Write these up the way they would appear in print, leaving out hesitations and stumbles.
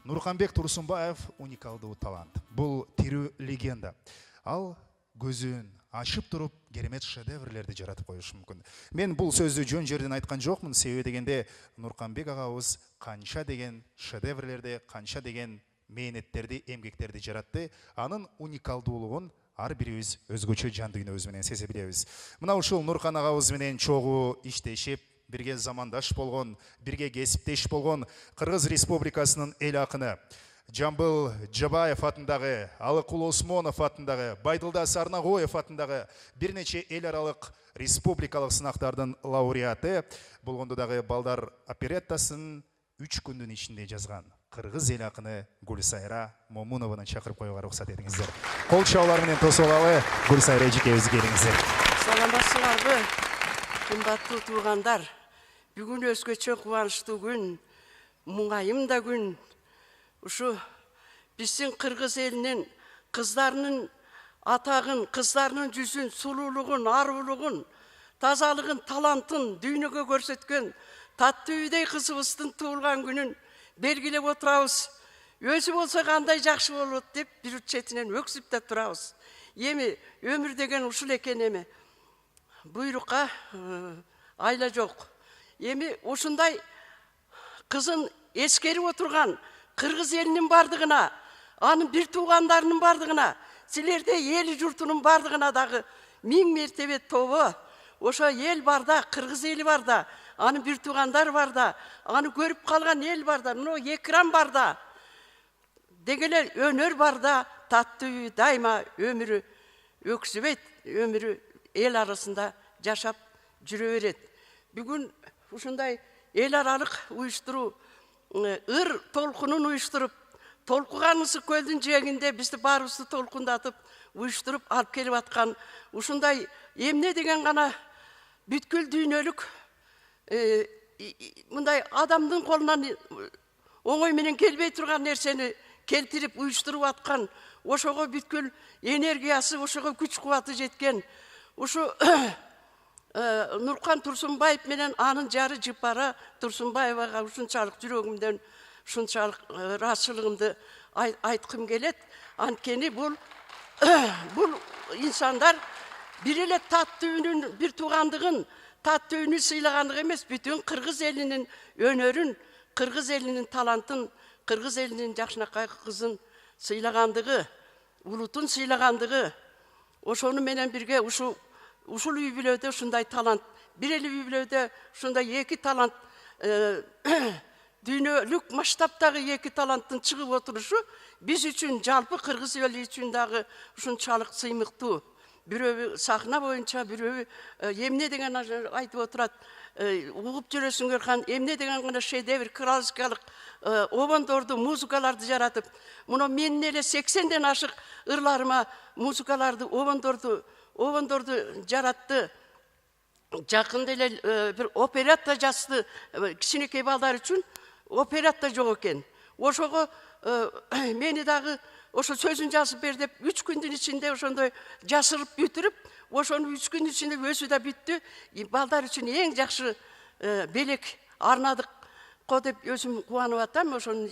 Нурканбек Турсунбаев уникалдуу талант. Бул тирүү легенда. Ал көзүн ачып туруп керемет шедеврлерди жаратып коюшу мүмкүн. Мен бул сөздү жөн жерден айткан жокмун, себеби дегенде Нурканбек агабыз канча деген шедеврлерди, канча деген мээнеттерди, эмгектерди жаратты. Анын уникалдуулугун ар бирибиз өзгөчө жан дүйнөбүз менен сезе билебиз. Мына ушул Нуркан агабыз менен чогуу иштешип, бирге замандаш болгон, бирге кесиптеш болгон Кыргыз Республикасынын эл акыны Жамбыл Жабаев атындагы, Алыкул Осмонов атындагы, Байдылда Сарнагоев атындагы бир нече эл аралык республикалык сынактардын лауреаты болгондо дагы балдар опереттасын 3 күндүн ичинде жазган Кыргыз эл акыны Гүлсайра Момунованы чакырып коюуга уруксат этиңиздер. Кол чабуулар менен тосуп алалы. Гүлсайра эжекебизди келиңиздер. Саламатсыздарбы? Кымбаттуу туугандар, бүгүн өзгөчө кубанычтуу күн, муңайым да күн. Ушу биздин кыргыз элинин кыздарынын атагын, кыздарынын жүзүн, сулуулугун, арулугун, тазалыгын, талантын дүйнөгө көрсөткөн таттуу үйдей кызыбыздын туулган күнүн белгилеп отурабыз. Өзү болсо кандай жакшы болот деп бир четинен өксүп да турабыз. Эми өмүр деген ушул экен эми. Буйрукка айла жок. Эми ушундай кызын эскерип отурган кыргыз элинин бардыгына, анын бир туугандарынын бардыгына, силердей эли журтунун бардыгына дагы миң мертебе тобо. Ошо эл барда, кыргыз эли барда, анын бир туугандары барда, аны көрүп калган эл барда, мына экран барда, дегеле өнөр барда, таттуу дайыма өмүрү өксүбөйт, өмүрү эл арасында жашап жүрө берет. Бүгүн ушундай эл аралык уюштуруу ыр толкунун уюштуруп, толкуган ысык көлдүн жээгинде бизди баарыбызды толкундатып уюштуруп алып келип аткан ушундай эмне деген гана бүткүл дүйнөлүк мындай адамдын колунан оңой менен келбей турган нерсени келтирип уюштуруп аткан, ошого бүткүл энергиясы, ошого күч кубаты жеткен ушу Нуркан Турсунбаев менен анын жары Жыпара Турсунбаевага ушунчалык жүрөгүмдөн ушунчалык ыраазычылыгымды айткым келет. Анткени бул инсандар бир эле таттуу үнүн, бир туугандыгын, таттуу үнү сыйлагандыгы эмес, бүтүн кыргыз элинин өнөрүн, кыргыз элинин талантын, кыргыз элинин жакшынакай кызын сыйлагандыгы, улутун сыйлагандыгы, ошону менен бирге ушул үй бүлөдө ушундай талант, бир эле үй бүлөдө ушундай эки талант, дүйнөлүк масштабтагы эки таланттын чыгып отурушу биз үчүн, жалпы кыргыз эли үчүн дагы ушунчалык сыймыктуу. Бирөө сахна боюнча, бирөө эмне деген айтып отурат, угуп жүрөсүңөр, эмне деген гана шедевр, классикалык обондорду, музыкаларды жаратып, муну менин эле 80ден ашык ырларыма музыкаларды, обондорду жаратты. Жакында эле бир оперетта жазды, кичинекей балдар үчүн оперетта жок экен. Ошого мени дагы ошо сөзүн жазып бер деп 3 күндүн ичинде ошондой жасырып бүтүрүп, ошону 3 күндүн ичинде өзү да бүттү. Балдар үчүн эң жакшы белек арнадык ко деп өзүм кубанып атам ошонун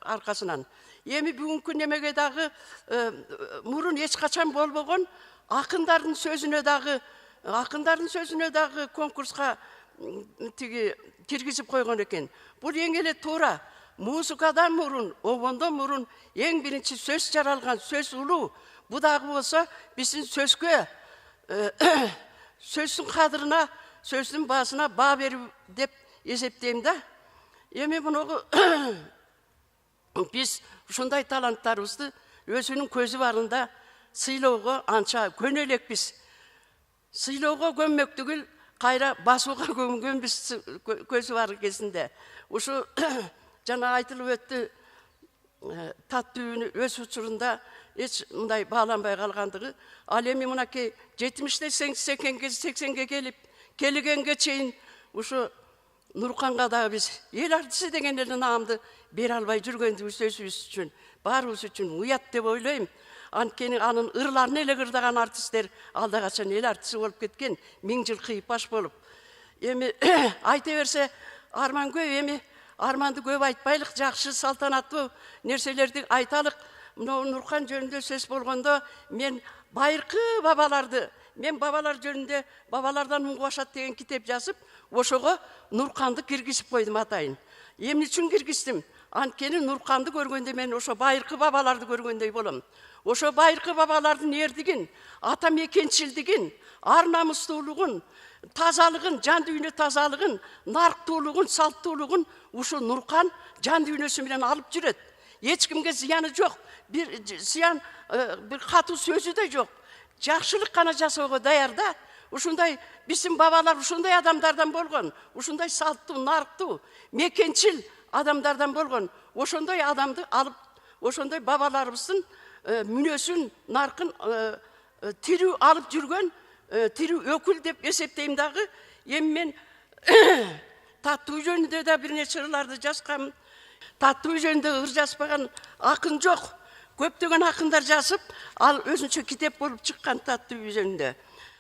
аркасынан. Эми бүгүнкү немеге дагы мурун эч качан болбогон акындардын сөзүнө дагы конкурска киргизип койгон экен. Бул эң эле туура. Музыкадан мурун, обондон мурун эң биринчи сөз жаралган, сөз улуу. Бу дагы болсо биздин сөзгө, сөздүн кадырына, сөздүн баасына баа берүү деп эсептейм да. Эми мунугу биз ушундай таланттарыбызды өзүнүн көзү барында сыйлоого анча көнө элекпиз. Сыйлоого көммөк түгүл, кайра басууга көмгөнбүз көзү бар кезинде. Ушу жана айтылып өттү, таттуу өз учурунда эч мындай бааланбай калгандыгы. Ал эми мынакей 70-80ге келгенге чейин ушу Нурканга дагы биз эл артисти деген эле наамды бере албай жүргөнбүз өзүбүз үчүн, баарыбыз үчүн уят деп ойлойм. Анткени анын ырларын эле кырдаган артисттер алда качан эл артисти болуп кеткен, 1000 жыл кыйып баш болуп. Эми айта берсе Армангөй эми арманды көп айтпайлық, жақсы салтанаттуу нерселерди айталық. Мынау Нурхан жөнүндө сөз болгондо мен байыркы бабаларды, мен бабалар жөнүндө бабалардан муң башат деген китеп жазып, ошого Нурханды киргизип койдум атайын. Эмне үчүн киргиздим? Анткени Нурханды көргөндө мен ошо байыркы бабаларды көргөндөй болом. Ошо байыркы бабалардын эрдигин, ата мекенчилдигин, ар намыстуулугун, тазалыгын, жан дүйнө тазалыгын, нарктуулугун, салттуулугун ушу Нурхан жан дүйнөсү менен алып жүрөт. Эч кимге зыяны жок, бир зыян, бир катуу сөзү да жок. Жакшылык гана жасоого даяр да. Ушундай биздин бабалар ушундай адамдардан болгон, ушундай салттуу, нарктуу, мекенчил адамдардан болгон. Ошондой адамды алып, ошондой бабаларыбыздын мүнөсүн, наркын тирүү алып жүргөн тирүү өкүл деп эсептейм дагы. Эми мен таттуу жөнүндө да бир нече ырларды жазгам. Таттуу жөнүндө ыр жазбаган акын жок. Көптөгөн акындар жазып, ал өзүнчө китеп болуп чыккан таттуу жөнүндө.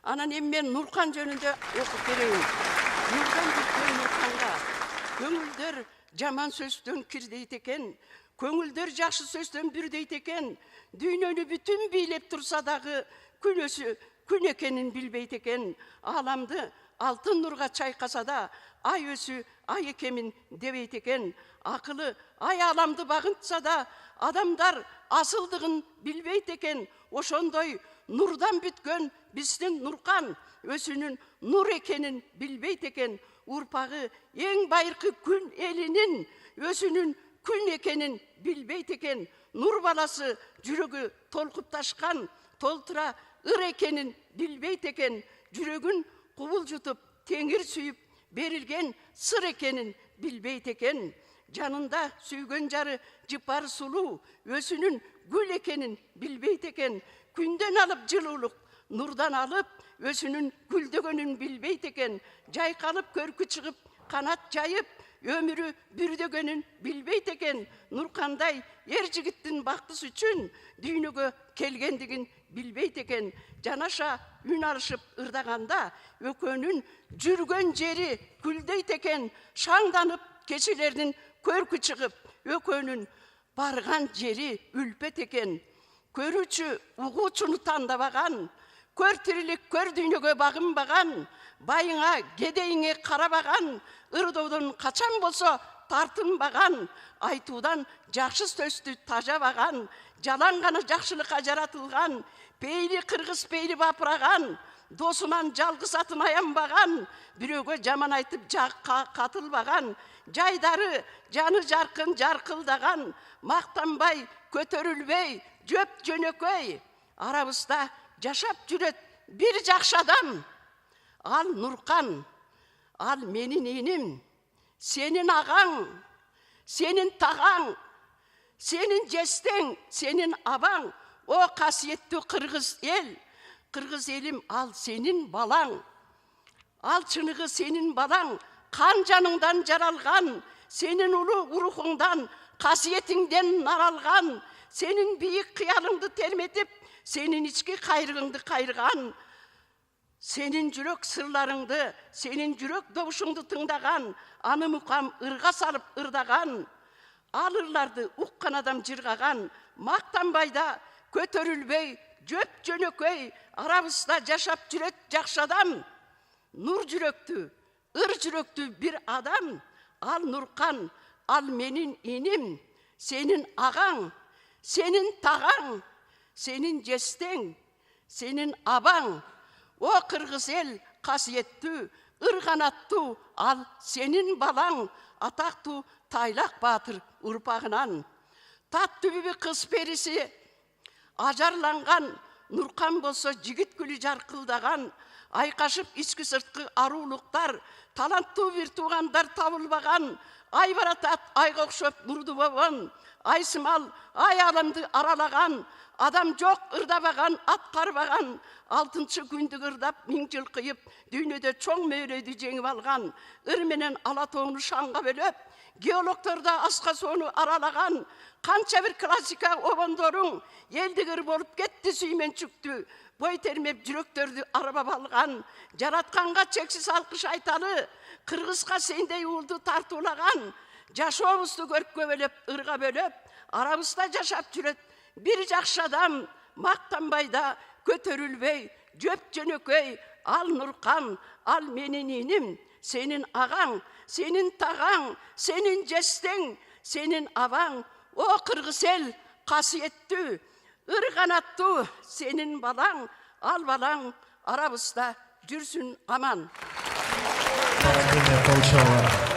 Анан эми мен Нурхан жөнүндө окуп берейин. Нурдан бүткөн Нурханга көңүлдөр жаман сөздөн кирдейт экен, көңүлдөр жакшы сөздөн бүрдейт экен, дүйнөнү бүтүн бийлеп турса дагы күнөсү күн экенин билбейт экен, ааламды алтын нурга чайкаса да ай өсү ай экенин дебейт экен, акылы ай ааламды багынтса да адамдар асылдыгын билбейт экен. Ошондой нурдан бүткөн биздин Нурхан өзүнүн нур экенин билбейт экен, урпагы эң байыркы күн элинин өзүнүн күн экенин билбейт экен, нур баласы жүрөгү толкуп ташкан, толтура ыр экенин билбейт экен, жүрөгүн кубулжутуп теңир сүйүп берилген сыр экенин билбейт экен, жанында сүйгөн жары жыпар сулуу өзүнүн гүл экенин билбейт экен, күндөн алып жылуулук, нурдан алып өзүнүн гүлдөгөнүн билбейт экен, жайкалып көркү чыгып канат жайып өмүрү бүрдөгөнүн билбейт экен, Нурхандай эр жигиттин бактысы үчүн дүйнөгө келгендигин билбейт экен, жанаша үн алышып ырдаганда экөөнүн жүргөн жери гүлдейт экен, шаңданып кечелердин көркү чыгып экөөнүн барган жери үлпет экен, көрүүчү угуучуну тандабаган, көр тирилик көр дүйнөгө багынбаган, байыңа кедейиңе карабаган, ырдоодон качан болсо тартынбаган, айтуудан жакшы сөздү тажабаган, жалаң гана жакшылыкка жаратылган, пейли кыргыз пейли бапыраган, досунан жалгыз атын аянбаган, бирөөгө жаман айтып катылбаган, жайдары жаны жаркын жаркылдаган, мактанбай көтөрүлбөй жөп жөнөкөй, арабызда жашап жүрөт бир жакшы адам. Ал Нурхан, ал менин иним, сенин агаң, сенин тағаң, сенин жестең, сенин абаң. О касиеттүү кыргыз эл, кыргыз элим, ал сенин балаң. Ал чыныгы сенин балаң, кан жаныңдан жаралган, сенин улуу урухуңдан, касиетиңден наралган, сенин бийик кыялыңды терметип, сенин ички кайрыгыңды кайрыган, сенин жүрөк сырларыңды, сенин жүрөк добушуңду тыңдаган, аны мукам ырга салып ырдаган, ал ырларды уккан адам жыргаган, мактанбайда көтөрүлбөй жөп жөнөкөй, арабызда жашап жүрөт жакшы адам, нур жүрөктүү, ыр жүрөктүү бир адам. Ал Нурхан, ал менин иним, сенин агаң, сенин тағаң, сенин жестең, сенин абаң. О кыргыз эл, касиеттүү, ыр канаттуу, ал сенин балаң, атактуу Тайлак Баатыр урпагынан. Тат түбү кыз периси ажарланган, Нурхан болсо жигит гүлү жаркылдаган, айкашып ички сырткы аруулуктар, таланттуу бир туугандар табылбаган, ай баратат айга окшоп нурду бобон, айсымал ай аламды аралаган, адам жок ырдабаган, аткарбаган, алтынчы күндү ырдап миң жыл кыйып, дүйнөдө чоң мөөрөйдү жеңип алган, ыр менен ала тоону шаңга бөлөп, геологторда аска соону аралаган, канча бир классика обондоруң элдик ыр болуп кетти сүймөнчүктүү, бой термеп жүрөктөрдү арбап алган, жаратканга чексиз алкыш айталы, кыргызга сендей уулду тартуулаган, жашообузду көркөбөлөп ырга бөлөп арабызда жашап жүрөт бир жакшы адам, мактанбай да көтөрүлбөй, жөп жөнөкөй, ал Нуркан, ал менин иним, сенин агаң, сенин тағаң, сенин жестең, сенин абаң, о кыргыз эл касиеттүү, ыр канаттуу сенин балаң, ал балаң арабызда жүрсүн аман. Аракене Колчова.